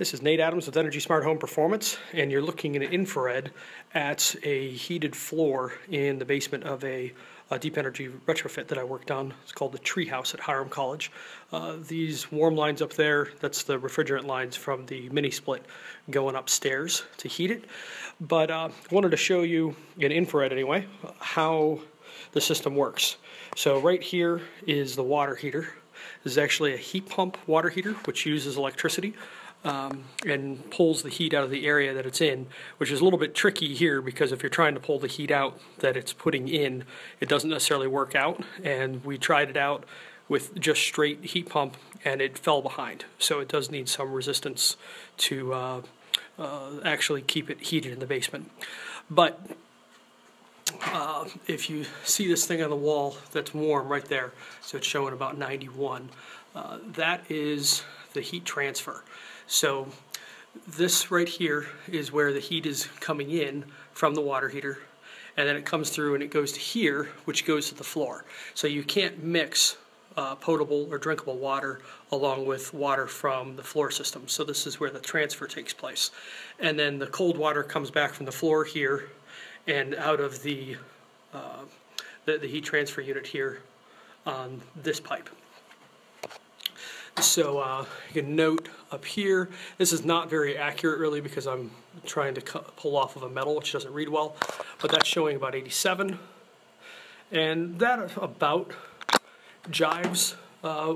This is Nate Adams with Energy Smart Home Performance, and you're looking in an infrared at a heated floor in the basement of a deep energy retrofit that I worked on. It's called the Treehouse at Hiram College. These warm lines up there, that's the refrigerant lines from the mini split going upstairs to heat it. But I wanted to show you, in infrared anyway, how the system works. So right here is the water heater. This is actually a heat pump water heater, which uses electricity. And pulls the heat out of the area that it's in, which is a little bit tricky here because if you're trying to pull the heat out that it's putting in, it doesn't necessarily work out. And we tried it out with just straight heat pump and it fell behind. So it does need some resistance to actually keep it heated in the basement. But if you see this thing on the wall that's warm right there, so it's showing about 91, that is the heat transfer. So this right here is where the heat is coming in from the water heater, and then it comes through and it goes to here, which goes to the floor. So you can't mix potable or drinkable water along with water from the floor system. So this is where the transfer takes place. And then the cold water comes back from the floor here and out of the heat transfer unit here on this pipe. So you can note up here, this is not very accurate really because I'm trying to pull off of a metal which doesn't read well, but that's showing about 87, and that about jives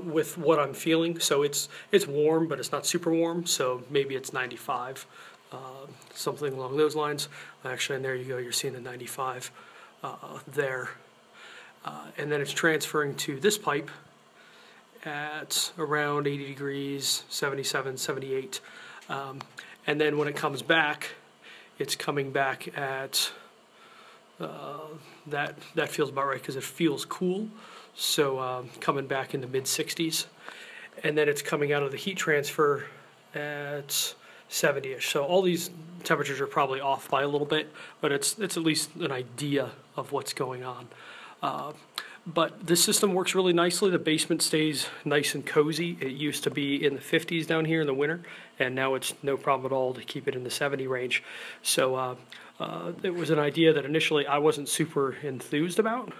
with what I'm feeling. So it's warm, but it's not super warm, so maybe it's 95, something along those lines. Actually, and there you go, you're seeing the 95 there, and then it's transferring to this pipe at around 80 degrees, 77, 78. And then when it comes back, it's coming back at, that feels about right because it feels cool. So coming back in the mid 60s. And then it's coming out of the heat transfer at 70-ish. So all these temperatures are probably off by a little bit, but it's at least an idea of what's going on. But this system works really nicely. The basement stays nice and cozy. It used to be in the 50s down here in the winter, and now it's no problem at all to keep it in the 70 range. So it was an idea that initially I wasn't super enthused about.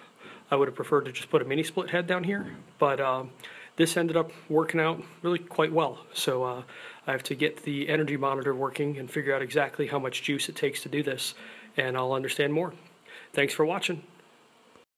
I would have preferred to just put a mini split head down here, but this ended up working out really quite well. So I have to get the energy monitor working and figure out exactly how much juice it takes to do this, and I'll understand more. Thanks for watching.